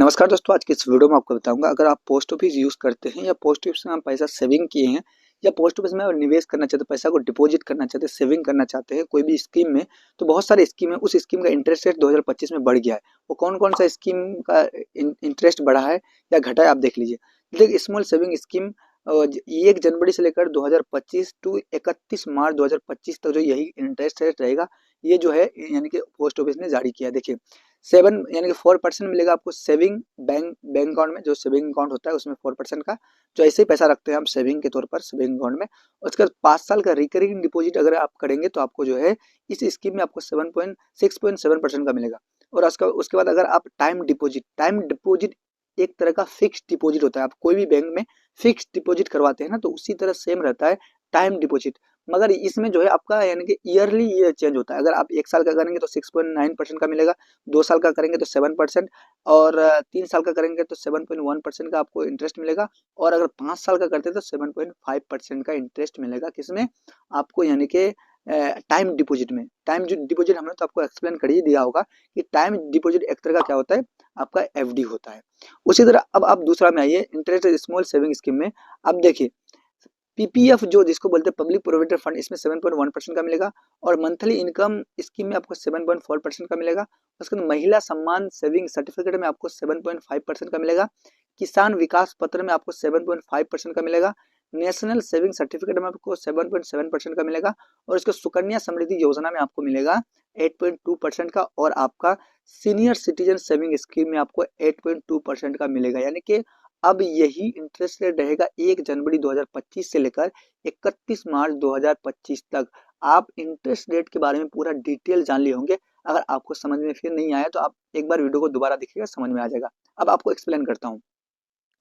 नमस्कार दोस्तों, आज की इस वीडियो में आपको बताऊंगा अगर आप पोस्ट ऑफिस यूज़ करते हैं या पोस्ट ऑफिस में आप पैसा सेविंग किए हैं या पोस्ट ऑफिस में निवेश करना चाहते हैं, पैसा को डिपॉजिट करना चाहते हैं, सेविंग करना चाहते हैं कोई भी स्कीम में। तो बहुत सारे स्कीम है, उस स्कीम का इंटरेस्ट रेट 2025 में बढ़ गया है। वो कौन कौन सा स्कीम का इंटरेस्ट बढ़ा है या घटा है, आप देख लीजिए। देखिए, स्मॉल सेविंग स्कीम 1 जनवरी से लेकर 2025 टू 31 मार्च 2025 तक जो यही इंटरेस्ट रेट रहेगा, ये जो है यानी कि पोस्ट ऑफिस ने जारी किया है। देखिए, 7 यानी कि 4% मिलेगा आपको सेविंग बैंक अकाउंट में। जो सेविंग अकाउंट होता है उसमें 4% का जो ऐसे ही पैसा रखते हैं हम सेविंग के तौर पर सेविंग अकाउंट में। उसके बाद 5 साल का रिकरिंग डिपॉजिट अगर आप करेंगे तो आपको जो है इस स्कीम में आपको 6.7% का मिलेगा। और उसके बाद अगर आप टाइम डिपॉजिट एक तरह का फिक्स डिपॉजिट होता है। आप कोई भी बैंक में फिक्स डिपॉजिट करवाते हैं ना, तो उसी तरह सेम रहता है टाइम डिपॉजिट। मगर इसमें जो है आपका यानी कि ईयरली ये चेंज होता है। अगर आप 1 साल का करेंगे तो 6.9% का मिलेगा, 2 साल का करेंगे तो 7% और 3 साल का करेंगे तो 7.1% का आपको इंटरेस्ट मिलेगा। और अगर 5 साल का करते हैं तो 7.5% का इंटरेस्ट मिलेगा। किसमें? आपको यानी कि टाइम डिपॉजिट में। टाइम डिपॉजिट हमने तो आपको एक्सप्लेन कर ही दिया होगा कि टाइम डिपॉजिट एक तरह का क्या होता है, आपका एफडी होता है। उसी तरह अब आप दूसरा में आइए, इंटरेस्ट स्मॉल सेविंग स्कीम में। अब देखिए, पीपीएफ जो जिसको बोलते हैं पब्लिक प्रोविडेंट फंड, इसमें 7.1% का मिलेगा। और मंथली इनकम स्कीम में आपको 7.4% का मिलेगा। उसके बाद महिला सम्मान सेविंग सर्टिफिकेट में आपको 7.5% का मिलेगा। किसान विकास पत्र में आपको 7.5% का मिलेगा। नेशनल सेविंग सर्टिफिकेट में आपको 7.7% का मिलेगा। और इसको सुकन्या समृद्धि योजना में आपको मिलेगा 8.2% का। और आपका सीनियर सिटीजन सेविंग स्कीम में आपको 8.2% का मिलेगा। यानी कि अब यही इंटरेस्ट रेट रहेगा 1 जनवरी 2025 से लेकर 31 मार्च 2025 तक। आप इंटरेस्ट रेट के बारे में पूरा डिटेल जान लिए होंगे। अगर आपको समझ में फिर नहीं आया तो आप एक बार वीडियो को दोबारा देखिएगा, समझ में आ जाएगा। अब आपको एक्सप्लेन करता हूँ।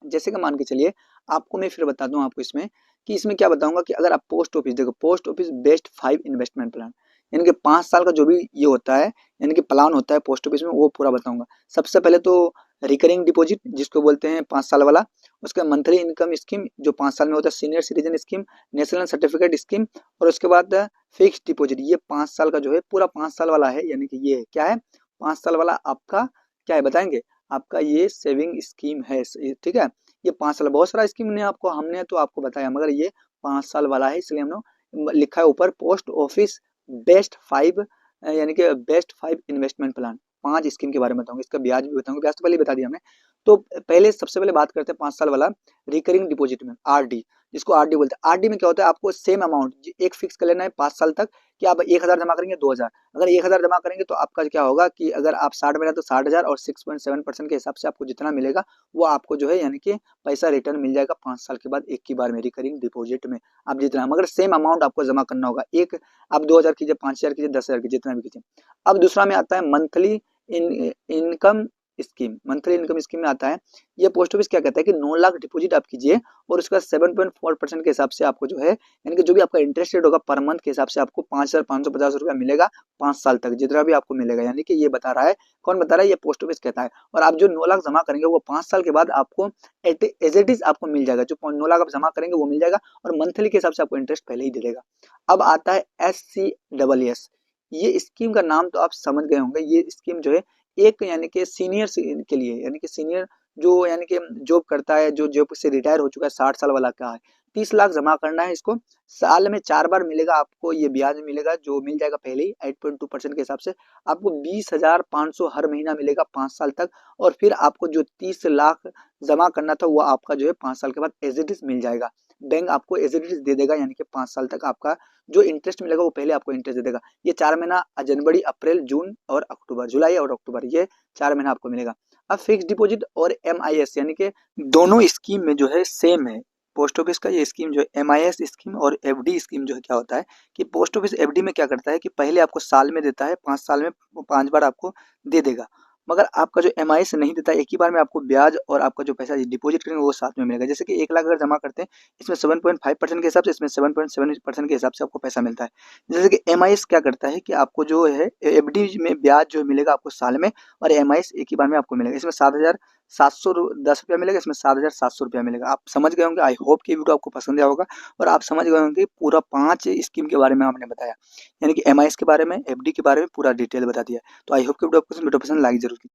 जैसे कि मान के चलिए, आपको मैं फिर बता दूं आपको इसमें कि इसमें क्या बताऊंगा कि अगर आप पोस्ट ऑफिस देखो, post office best 5 investment plan, यानी कि 5 साल का जो भी ये होता है यानी कि प्लान होता है पोस्ट ऑफिस में, वो पूरा बताऊंगा। सबसे पहले तो रिकरिंग डिपॉजिट जिसको बोलते हैं 5 साल वाला। उसका मंथली इनकम स्कीम जो 5 साल में होता है, senior citizen scheme, national certificate scheme. और उसके बाद फिक्स डिपॉजिट, ये 5 साल का जो है पूरा 5 साल वाला है। यानी कि ये क्या है, 5 साल वाला आपका क्या है बताएंगे, आपका ये सेविंग स्कीम है। ठीक है, ये 5 साल, बहुत सारा स्कीम ने आपको हमने तो आपको बताया, मगर ये 5 साल वाला है, इसलिए हमने लिखा है ऊपर पोस्ट ऑफिस बेस्ट 5, यानी कि बेस्ट 5 इन्वेस्टमेंट प्लान। 5 स्कीम के बारे में बताऊंगा, इसका ब्याज भी बताऊंगा। ब्याज तो पहले ही बता दिया हमने। तो पहले सबसे पहले बात करते हैं 5 साल वाला रिकरिंग डिपॉजिट में, आरडी, जिसको आरडी बोलते हैं। आरडी में क्या होता है, आपको सेम अमाउंट एक फिक्स कर लेना है 5 साल तक कि आप 1,000 जमा करेंगे 2,000। अगर 1,000 जमा करेंगे तो आपका क्या होगा कि अगर आप 60 में रहे तो 60,000 और 6.7% के हिसाब से आपको जितना मिलेगा वो आपको जो है यानी कि पैसा रिटर्न मिल जाएगा 5 साल के बाद एक ही बार में रिकरिंग डिपॉजिट में। आप जितना, मगर सेम अमाउंट आपको जमा करना होगा। एक आप 2,000 कीजिए, 5,000 कीजिए, 10,000 कीजिए, जितना भी कीजिए। अब दूसरा में आता है monthly income scheme. Monthly income scheme में आता है, ये पोस्ट ऑफिस क्या कहता है कि 9 लाख डिपॉजिट आप कीजिए और उसका 7.4% के हिसाब से आपको जो है यानी कि जो भी आपका इंटरेस्ट रेट होगा पर मंथ के हिसाब से आपको 5,550 रुपया मिलेगा 5 साल तक, जितना भी आपको मिलेगा। यानी कि ये बता रहा है, कौन बता रहा है, ये पोस्ट ऑफिस कहता है। और आप जो 9 लाख जमा करेंगे वो 5 साल के बाद आपको एज इट इज आपको मिल जाएगा। जो 9 लाख आप जमा करेंगे वो मिल जाएगा और मंथली के हिसाब से आपको इंटरेस्ट पहले ही दे देगा। अब आता है SCSS। ये स्कीम का नाम तो आप समझ गए होंगे। ये स्कीम जो है एक यानी कि सीनियर के लिए, यानी कि सीनियर जो यानी कि जॉब करता है, जो जॉब से रिटायर हो चुका है, 60 साल वाला का है, 30 लाख जमा करना है इसको। साल में 4 बार मिलेगा आपको, ये ब्याज मिलेगा जो मिल जाएगा पहले ही 8.2% के हिसाब से। आपको 20,500 हर महीना मिलेगा 5 साल तक। और फिर आपको जो 30 लाख जमा करना था वो आपका जो है 5 साल के बाद एज इट इज मिल जाएगा। बैंक आपको एज इट इज दे देगा, यानी कि 5 साल तक आपका जो इंटरेस्ट मिलेगा वो पहले आपको इंटरेस्ट दे देगा। ये 4 महीना जनवरी, अप्रैल, जून और अक्टूबर, जुलाई और अक्टूबर, ये 4 महीना आपको मिलेगा। अब फिक्स डिपॉजिट और MIS यानी कि दोनों स्कीम में जो है सेम है। पोस्ट ऑफिस का ये स्कीम जो है MIS स्कीम और FD स्कीम जो है क्या होता है कि पोस्ट ऑफिस FD में क्या करता है कि पहले आपको साल में देता है, 5 साल में 5 बार आपको दे देगा। मगर आपका जो MIS नहीं देता, एक ही बार में आपको ब्याज और आपका जो पैसा डिपॉजिट करेंगे वो साथ में मिलेगा। जैसे कि 1 लाख अगर जमा करते हैं, इसमें 7.5% के हिसाब से, इसमें 7.7% के हिसाब से आपको पैसा मिलता है। जैसे कि MIS क्या करता है कि आपको जो है FD में ब्याज जो मिलेगा आपको साल में, और MIS एक ही बार में आपको मिलेगा। इसमें 7,710 रुपया मिलेगा, इसमें 7,700 रुपया मिलेगा। आप समझ गए होंगे। आई होप कि वीडियो आपको पसंद आया होगा और आप समझ गए होंगे पूरा 5 स्कीम के बारे में हमने बताया, यानी कि MIS के बारे में, FD के बारे में पूरा डिटेल बता दिया। तो आई होप कि वीडियो आपको पसंद, वीडियो पसंद लाइक जरूर कीजिए।